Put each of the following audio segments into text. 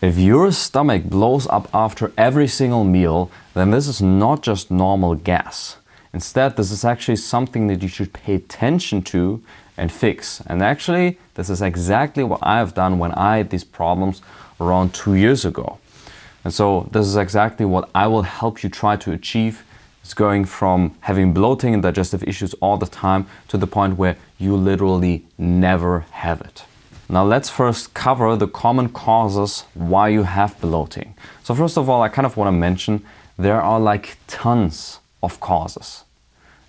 If your stomach blows up after every single meal, then this is not just normal gas. Instead, this is actually something that you should pay attention to and fix. And actually, this is exactly what I have done when I had these problems around 2 years ago. And so this is exactly what I will help you try to achieve. It's going from having bloating and digestive issues all the time to the point where you literally never have it. Now let's first cover the common causes why you have bloating. So first of all, I kind of want to mention there are like tons of causes.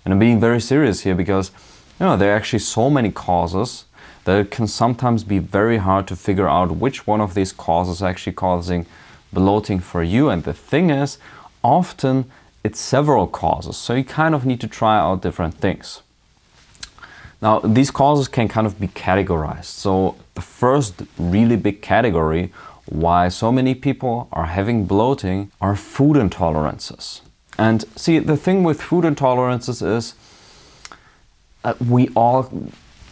And I'm being very serious here because there are actually so many causes that it can sometimes be very hard to figure out which one of these causes is actually causing bloating for you. And the thing is, often it's several causes, so you kind of need to try out different things. Now, these causes can kind of be categorized. So the first really big category why so many people are having bloating are food intolerances. And see, the thing with food intolerances is we all,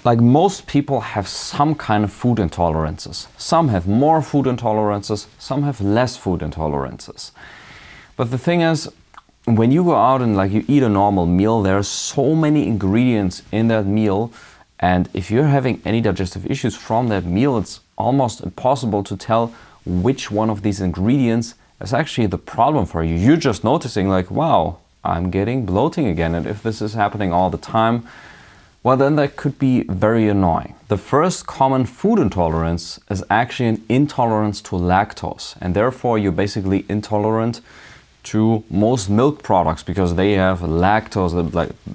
like most people, have some kind of food intolerances. Some have more food intolerances, some have less food intolerances. But the thing is, when you go out and you eat a normal meal, there are so many ingredients in that meal, and if you're having any digestive issues from that meal, it's almost impossible to tell which one of these ingredients is actually the problem for you. You're just noticing wow, I'm getting bloating again, and if this is happening all the time, well, then that could be very annoying. The first common food intolerance is actually an intolerance to lactose, and therefore you're basically intolerant to most milk products because they have lactose.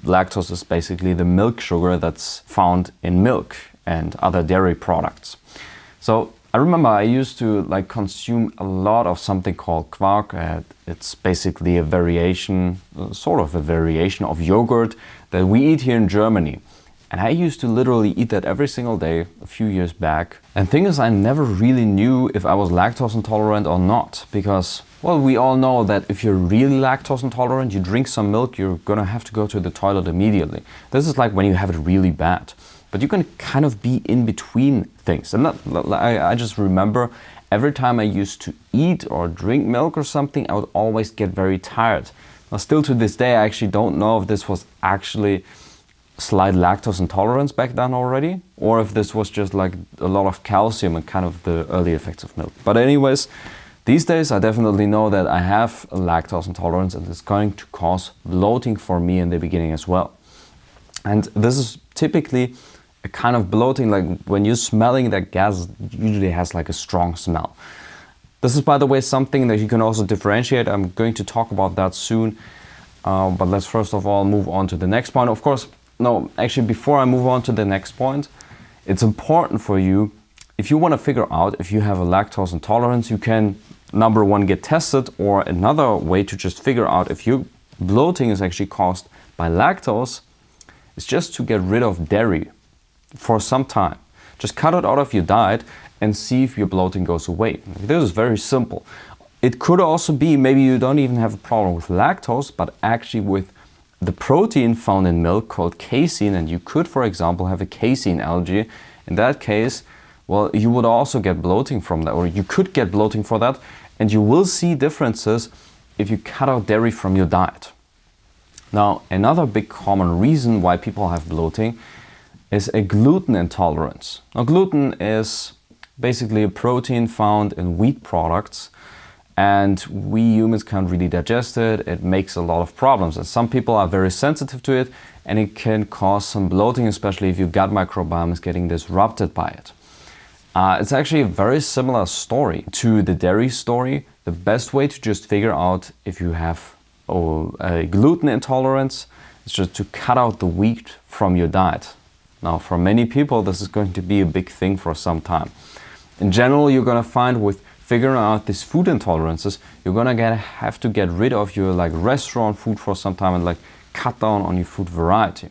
Lactose is basically the milk sugar that's found in milk and other dairy products. So I remember I used to consume a lot of something called quark. It's basically a variation, sort of a variation of yogurt that we eat here in Germany. And I used to literally eat that every single day a few years back. And thing is, I never really knew if I was lactose intolerant or not, because, well, we all know that if you're really lactose intolerant, you drink some milk, you're gonna have to go to the toilet immediately. This is like when you have it really bad. But you can kind of be in between things. And I just remember every time I used to eat or drink milk or something, I would always get very tired. Now, still to this day, I actually don't know if this was actually slight lactose intolerance back then already, or if this was just a lot of calcium and kind of the early effects of milk. But anyways, these days I definitely know that I have a lactose intolerance, and it's going to cause bloating for me in the beginning as well. And this is typically a kind of bloating, when you're smelling that gas, it usually has a strong smell. This is, by the way, something that you can also differentiate. I'm going to talk about that soon, but let's first of all move on to the next point. Of course, no, actually, before I move on to the next point, it's important for you, if you want to figure out if you have a lactose intolerance, you can, number one, get tested, or another way to just figure out if your bloating is actually caused by lactose is just to get rid of dairy for some time. Just cut it out of your diet and see if your bloating goes away. This is very simple. It could also be maybe you don't even have a problem with lactose, but actually with the protein found in milk called casein, and you could, for example, have a casein allergy. In that case, well, you would also get bloating from that, or you could get bloating for that, and you will see differences if you cut out dairy from your diet. Now, another big common reason why people have bloating is a gluten intolerance. Now, gluten is basically a protein found in wheat products, and we humans can't really digest it. It makes a lot of problems, and some people are very sensitive to it, and it can cause some bloating, especially if your gut microbiome is getting disrupted by it. It's actually a very similar story to the dairy story. The best way to just figure out if you have a gluten intolerance is just to cut out the wheat from your diet. Now, for many people, this is going to be a big thing for some time. In general, you're going to find with figuring out these food intolerances, you're gonna have to get rid of your restaurant food for some time and cut down on your food variety.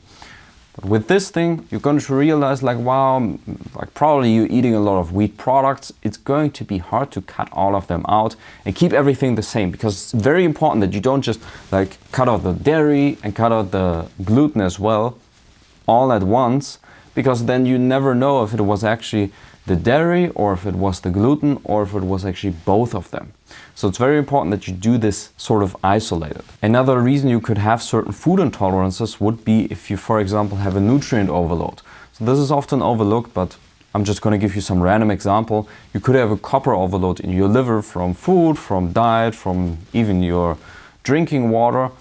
But with this thing, you're going to realize wow, probably you're eating a lot of wheat products. It's going to be hard to cut all of them out and keep everything the same, because it's very important that you don't just cut out the dairy and cut out the gluten as well all at once, because then you never know if it was actually the dairy, or if it was the gluten, or if it was actually both of them. So it's very important that you do this sort of isolated. Another reason you could have certain food intolerances would be if you, for example, have a nutrient overload. So this is often overlooked, but I'm just going to give you some random example. You could have a copper overload in your liver from food, from diet, from even your drinking water.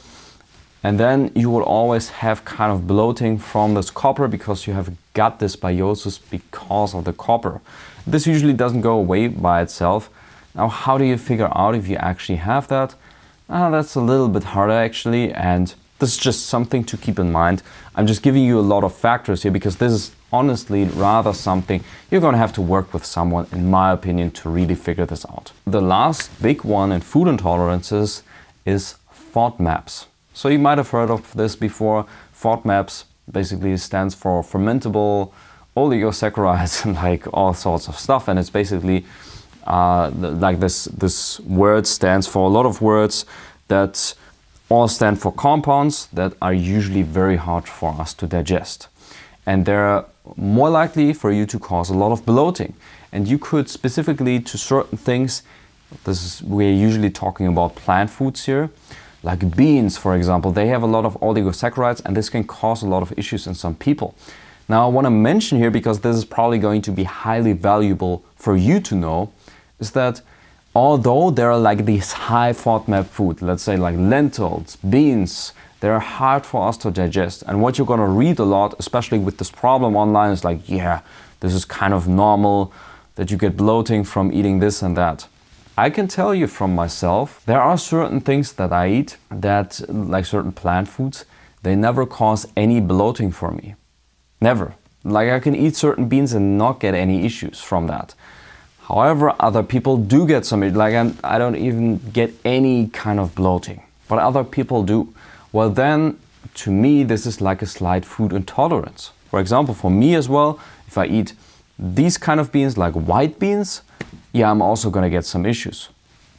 And then you will always have kind of bloating from this copper because you have gut dysbiosis because of the copper. This usually doesn't go away by itself. Now, how do you figure out if you actually have that? That's a little bit harder actually, and this is just something to keep in mind. I'm just giving you a lot of factors here because this is honestly rather something you're going to have to work with someone, in my opinion, to really figure this out. The last big one in food intolerances is FODMAPs. So you might have heard of this before. FODMAPs basically stands for fermentable oligosaccharides and like all sorts of stuff, and it's basically like this word stands for a lot of words that all stand for compounds that are usually very hard for us to digest. And they're more likely for you to cause a lot of bloating. And you could specifically to certain things, we're usually talking about plant foods here, like beans, for example. They have a lot of oligosaccharides, and this can cause a lot of issues in some people. Now, I want to mention here, because this is probably going to be highly valuable for you to know, is that although there are like these high FODMAP food, let's say like lentils, beans, they're hard for us to digest. And what you're going to read a lot, especially with this problem online, is like, yeah, this is kind of normal that you get bloating from eating this and that. I can tell you from myself, there are certain things that I eat that, like certain plant foods, they never cause any bloating for me. Never. Like I can eat certain beans and not get any issues from that. However, other people do get some, like I don't even get any kind of bloating, but other people do. Well then, to me, this is like a slight food intolerance. For example, for me as well, if I eat these kind of beans, like white beans, yeah, I'm also gonna get some issues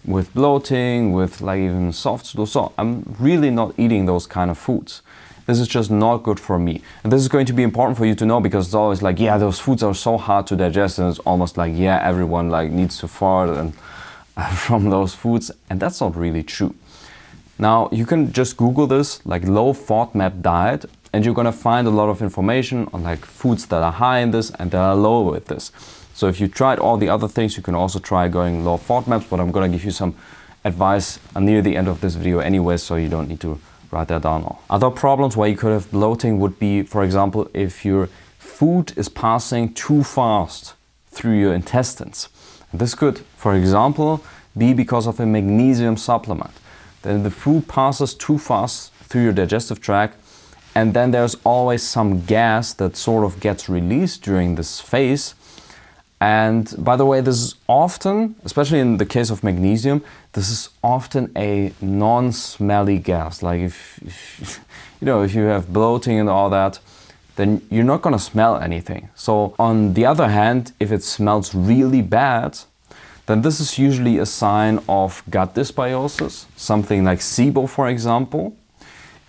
with bloating, with like even soft stool. So I'm really not eating those kind of foods. This is just not good for me. And this is going to be important for you to know, because it's always like, yeah, those foods are so hard to digest, and it's almost like, yeah, everyone like needs to fart and from those foods. And that's not really true. Now, you can just Google this, like low FODMAP diet, and you're gonna find a lot of information on like foods that are high in this and that are low with this. So if you tried all the other things, you can also try going low FODMAPs, but I'm gonna give you some advice near the end of this video anyway, so you don't need to write that down. Other problems where you could have bloating would be, for example, if your food is passing too fast through your intestines. This could, for example, be because of a magnesium supplement. Then the food passes too fast through your digestive tract, and then there's always some gas that sort of gets released during this phase. And by the way, this is often, especially in the case of magnesium, this is often a non-smelly gas. Like if you have bloating and all that, then you're not gonna smell anything. So on the other hand, if it smells really bad, then this is usually a sign of gut dysbiosis, something like SIBO, for example.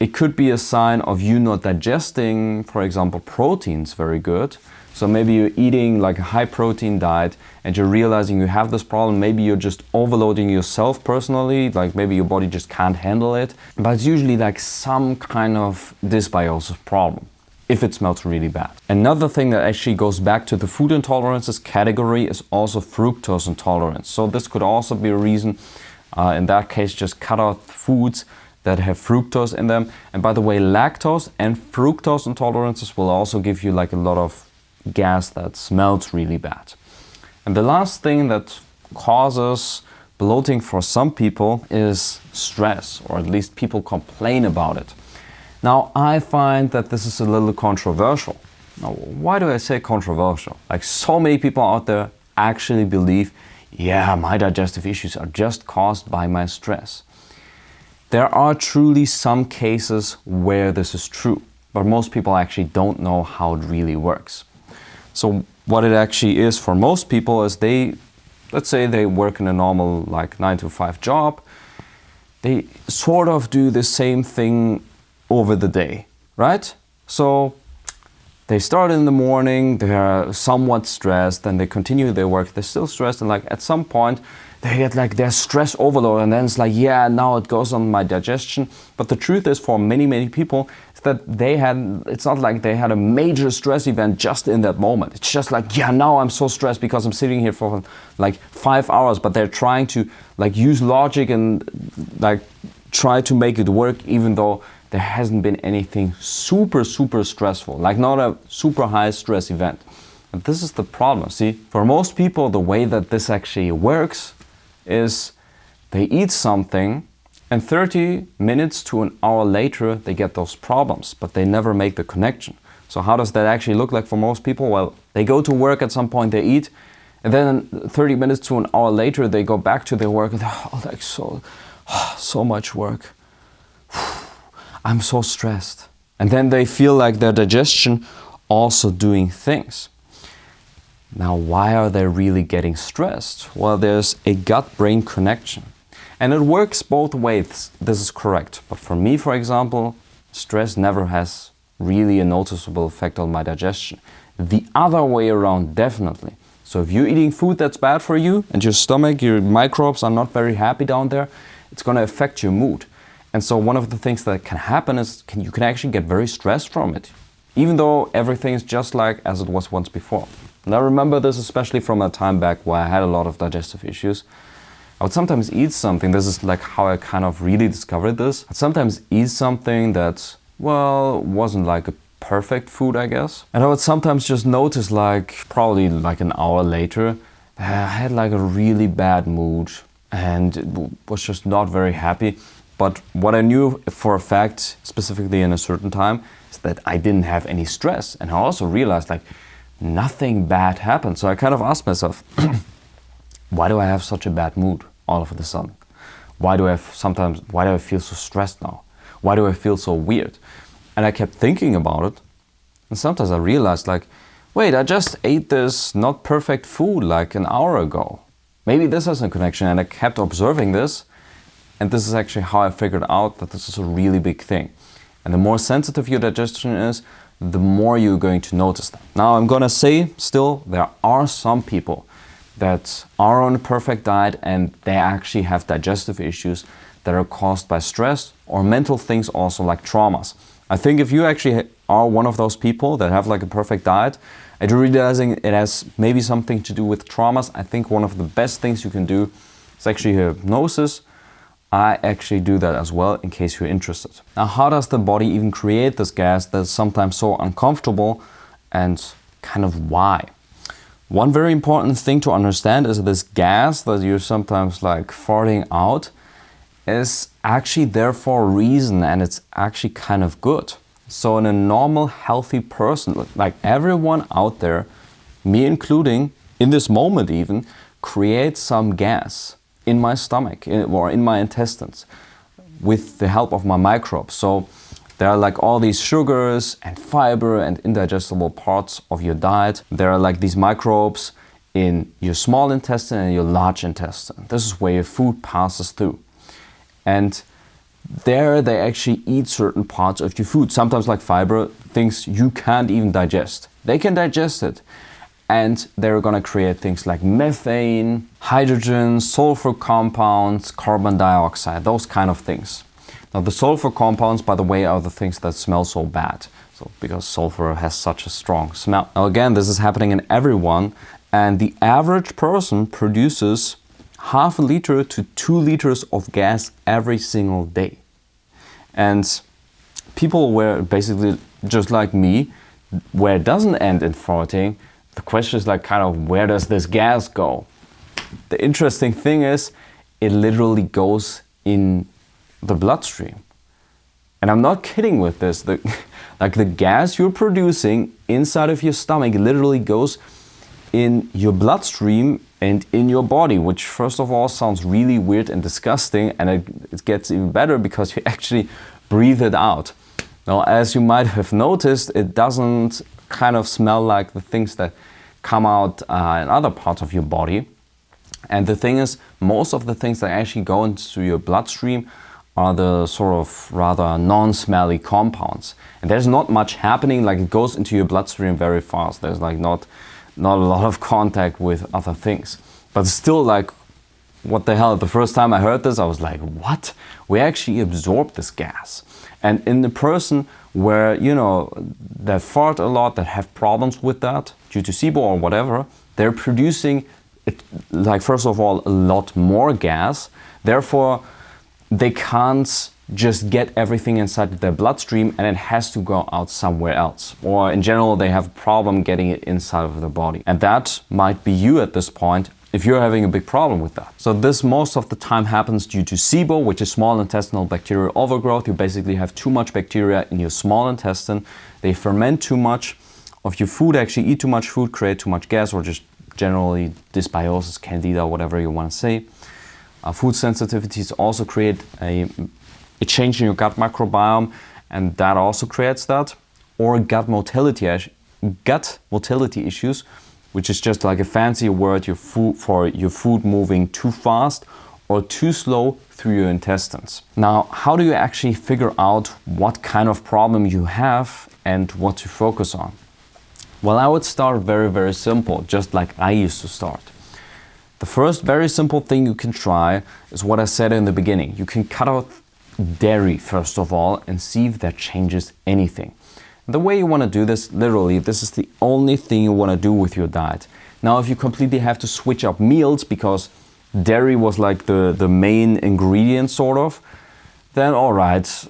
It could be a sign of you not digesting, for example, proteins very good. So maybe you're eating like a high protein diet and you're realizing you have this problem. Maybe you're just overloading yourself personally, like maybe your body just can't handle it. But it's usually like some kind of dysbiosis problem if it smells really bad. Another thing that actually goes back to the food intolerances category is also fructose intolerance. So this could also be a reason. In that case, just cut out foods that have fructose in them. And by the way, lactose and fructose intolerances will also give you like a lot of gas that smells really bad. And the last thing that causes bloating for some people is stress, or at least people complain about it. Now, I find that this is a little controversial. Now, why do I say controversial? Like so many people out there actually believe, yeah, my digestive issues are just caused by my stress. There are truly some cases where this is true, but most people actually don't know how it really works. So what it actually is for most people is let's say they work in a normal like 9-to-5 job. They sort of do the same thing over the day, right? So they start in the morning, they're somewhat stressed, then they continue their work, they're still stressed, and like at some point they get like their stress overload, and then it's like, yeah, now it goes on my digestion. But the truth is, for many people, is that it's not like they had a major stress event just in that moment. It's just like, yeah, now I'm so stressed because I'm sitting here for like 5 hours, but they're trying to like use logic and like try to make it work, even though there hasn't been anything super stressful, like not a super high stress event. And this is the problem. See, for most people, the way that this actually works is they eat something and 30 minutes to an hour later they get those problems, but they never make the connection. So how does that actually look like for most people? Well, they go to work at some point, they eat, and then 30 minutes to an hour later they go back to their work and they're like, so much work. I'm so stressed. And then they feel like their digestion also doing things. Now, why are they really getting stressed? Well, there's a gut-brain connection. And it works both ways, this is correct. But for me, for example, stress never has really a noticeable effect on my digestion. The other way around, definitely. So if you're eating food that's bad for you and your stomach, your microbes are not very happy down there, it's going to affect your mood. And so one of the things that can happen is you can actually get very stressed from it, even though everything is just like as it was once before. And I remember this especially from a time back where I had a lot of digestive issues. I would sometimes eat something, this is like how I kind of really discovered this. I'd sometimes eat something that, well, wasn't like a perfect food, I guess. And I would sometimes just notice, like probably like an hour later, I had like a really bad mood and was just not very happy. But what I knew for a fact, specifically in a certain time, is that I didn't have any stress. And I also realized like nothing bad happened. So I kind of asked myself, why do I have such a bad mood all of a sudden? Why do I feel so stressed now? Why do I feel so weird? And I kept thinking about it. And sometimes I realized like, wait, I just ate this not perfect food like an hour ago. Maybe this has a connection. And I kept observing this. And this is actually how I figured out that this is a really big thing. And the more sensitive your digestion is, the more you're going to notice that. Now I'm gonna say still, there are some people that are on a perfect diet and they actually have digestive issues that are caused by stress or mental things also like traumas. I think if you actually are one of those people that have like a perfect diet and you're realizing it has maybe something to do with traumas, I think one of the best things you can do is actually hypnosis. I actually do that as well in case you're interested. Now, how does the body even create this gas that's sometimes so uncomfortable and kind of why? One very important thing to understand is this gas that you're sometimes like farting out is actually there for a reason and it's actually kind of good. So in a normal, healthy person, like everyone out there, me including, in this moment even, creates some gas in my stomach or in my intestines with the help of my microbes. So there are like all these sugars and fiber and indigestible parts of your diet. There are like these microbes in your small intestine and your large intestine. This is where your food passes through. And there they actually eat certain parts of your food. Sometimes like fiber, things you can't even digest. They can digest it. And they're gonna create things like methane, hydrogen, sulfur compounds, carbon dioxide, those kind of things. Now the sulfur compounds, by the way, are the things that smell so bad. So because sulfur has such a strong smell. Now again, this is happening in everyone, and the average person produces 0.5 liter to 2 liters of gas every single day. And people were basically just like me, where it doesn't end in farting, the question is like kind of where does this gas go? The interesting thing is it literally goes in the bloodstream. And I'm not kidding with this. Like the gas you're producing inside of your stomach literally goes in your bloodstream and in your body, which first of all sounds really weird and disgusting, and it gets even better because you actually breathe it out. Now, as you might have noticed, it doesn't kind of smell like the things that come out in other parts of your body. And the thing is, most of the things that actually go into your bloodstream are the sort of rather non-smelly compounds. And there's not much happening, like it goes into your bloodstream very fast. There's like not a lot of contact with other things. But still, like, what the hell? The first time I heard this, I was like, what? We actually absorb this gas. And in the person where, you know, that fart a lot, that have problems with that due to SIBO or whatever, they're producing, like, first of all, a lot more gas. Therefore, they can't just get everything inside their bloodstream, and it has to go out somewhere else. Or in general, they have a problem getting it inside of the body. And that might be you at this point if you're having a big problem with that. So this most of the time happens due to SIBO, which is small intestinal bacterial overgrowth. You basically have too much bacteria in your small intestine. They ferment too much of your food, actually eat too much food, create too much gas, or just generally dysbiosis, candida, whatever you want to say. Food sensitivities also create a change in your gut microbiome, and that also creates that. Or gut motility issues, which is just like a fancy word for your food moving too fast or too slow through your intestines. Now, how do you actually figure out what kind of problem you have and what to focus on? Well, I would start very, very simple, just like I used to start. The first very simple thing you can try is what I said in the beginning. You can cut out dairy first of all and see if that changes anything. The way you want to do this, literally, this is the only thing you want to do with your diet. Now, if you completely have to switch up meals because dairy was like the main ingredient sort of, then all right,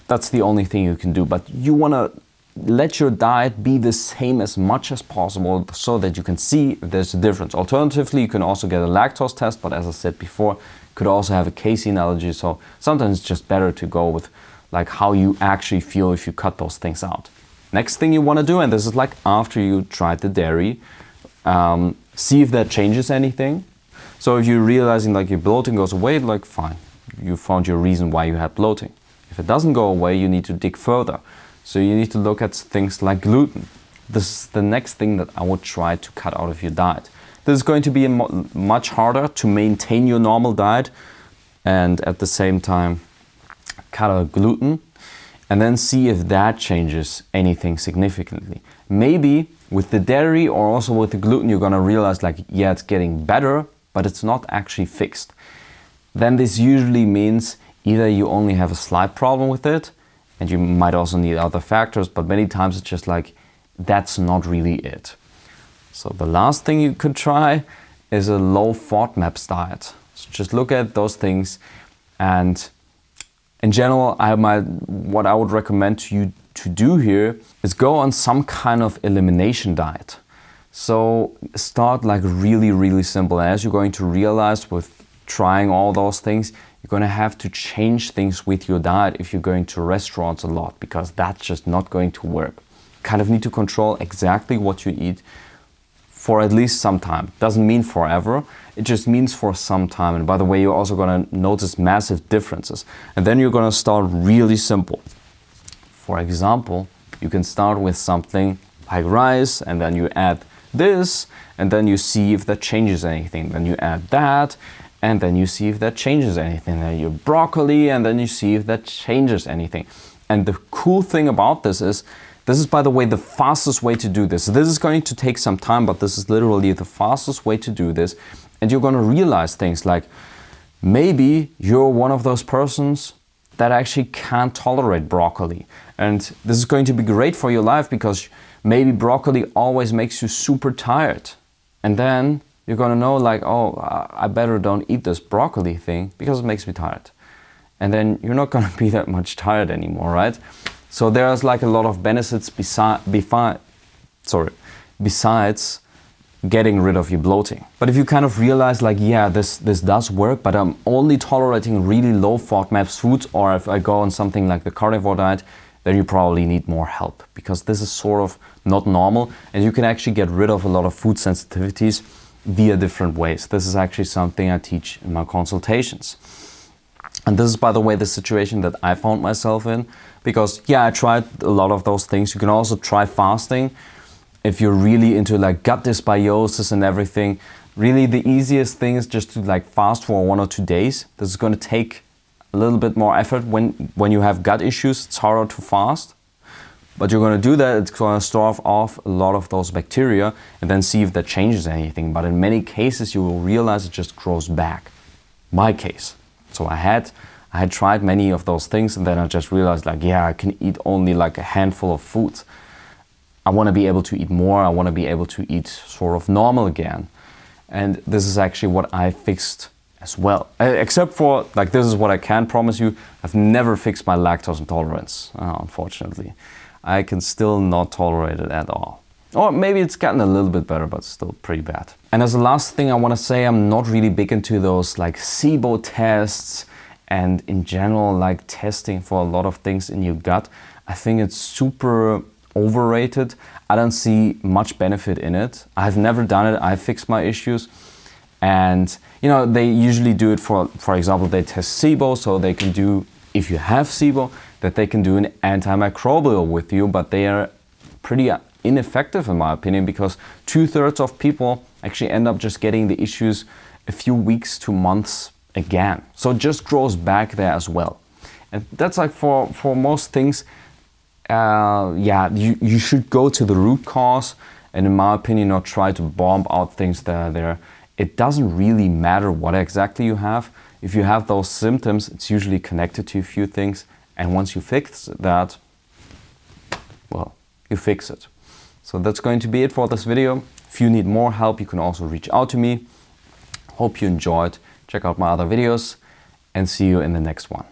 that's the only thing you can do. But you want to let your diet be the same as much as possible so that you can see if there's a difference. Alternatively, you can also get a lactose test, but as I said before, you could also have a casein allergy. So sometimes it's just better to go with like how you actually feel if you cut those things out. Next thing you want to do, and this is like after you tried the dairy, see if that changes anything. So if you're realizing like your bloating goes away, like fine, you found your reason why you had bloating. If it doesn't go away, you need to dig further. So you need to look at things like gluten. This is the next thing that I would try to cut out of your diet. This is going to be much harder to maintain your normal diet and at the same time cut out gluten and then see if that changes anything significantly. Maybe with the dairy or also with the gluten, you're gonna realize like, yeah, it's getting better, but it's not actually fixed. Then this usually means either you only have a slight problem with it, and you might also need other factors, but many times it's just like, that's not really it. So the last thing you could try is a low FODMAPs diet. So just look at those things, and in general, what I would recommend to you to do here is go on some kind of elimination diet. So start like really, really simple. And as you're going to realize with trying all those things, you're going to have to change things with your diet if you're going to restaurants a lot, because that's just not going to work. Kind of need to control exactly what you eat for at least some time. Doesn't mean forever, it just means for some time. And by the way, you're also going to notice massive differences. And then you're going to start really simple. For example, you can start with something like rice, and then you add this, and then you see if that changes anything. Then you add that, and then you see if that changes anything. Then you broccoli, and then you see if that changes anything. And the cool thing about this is, by the way, the fastest way to do this. This is going to take some time, but this is literally the fastest way to do this. And you're going to realize things like, maybe you're one of those persons that actually can't tolerate broccoli. And this is going to be great for your life because maybe broccoli always makes you super tired. And then you're going to know like, oh, I better don't eat this broccoli thing because it makes me tired. And then you're not going to be that much tired anymore, right? So there's like a lot of benefits besides getting rid of your bloating. But if you kind of realize like, yeah, this does work, but I'm only tolerating really low FODMAPs foods, or if I go on something like the carnivore diet, then you probably need more help, because this is sort of not normal, and you can actually get rid of a lot of food sensitivities via different ways. This is actually something I teach in my consultations. And this is, by the way, the situation that I found myself in, because yeah, I tried a lot of those things. You can also try fasting if you're really into like gut dysbiosis and everything. Really the easiest thing is just to like fast for 1 or 2 days. This is going to take a little bit more effort when you have gut issues. It's harder to fast. But you're going to do that, it's going to starve off a lot of those bacteria and then see if that changes anything. But in many cases, you will realize it just grows back. My case. So I had tried many of those things, and then I just realized, like, yeah, I can eat only like a handful of foods. I want to be able to eat more. I want to be able to eat sort of normal again. And this is actually what I fixed as well. Except for, like, this is what I can promise you, I've never fixed my lactose intolerance, unfortunately. I can still not tolerate it at all. Or maybe it's gotten a little bit better, but still pretty bad. And as a last thing I want to say, I'm not really big into those like SIBO tests and in general like testing for a lot of things in your gut. I think it's super overrated. I don't see much benefit in it. I've never done it. I've fixed my issues. And you know, they usually do it for example, they test SIBO, so they can do, if you have SIBO, that they can do an antimicrobial with you, but they are pretty ineffective in my opinion, because 2/3 of people actually end up just getting the issues a few weeks to months again. So it just grows back there as well. And that's like for most things, yeah, you should go to the root cause and in my opinion not try to bomb out things that are there. It doesn't really matter what exactly you have. If you have those symptoms, it's usually connected to a few things. And once you fix that, well, you fix it. So that's going to be it for this video. If you need more help, you can also reach out to me. Hope you enjoyed. Check out my other videos and see you in the next one.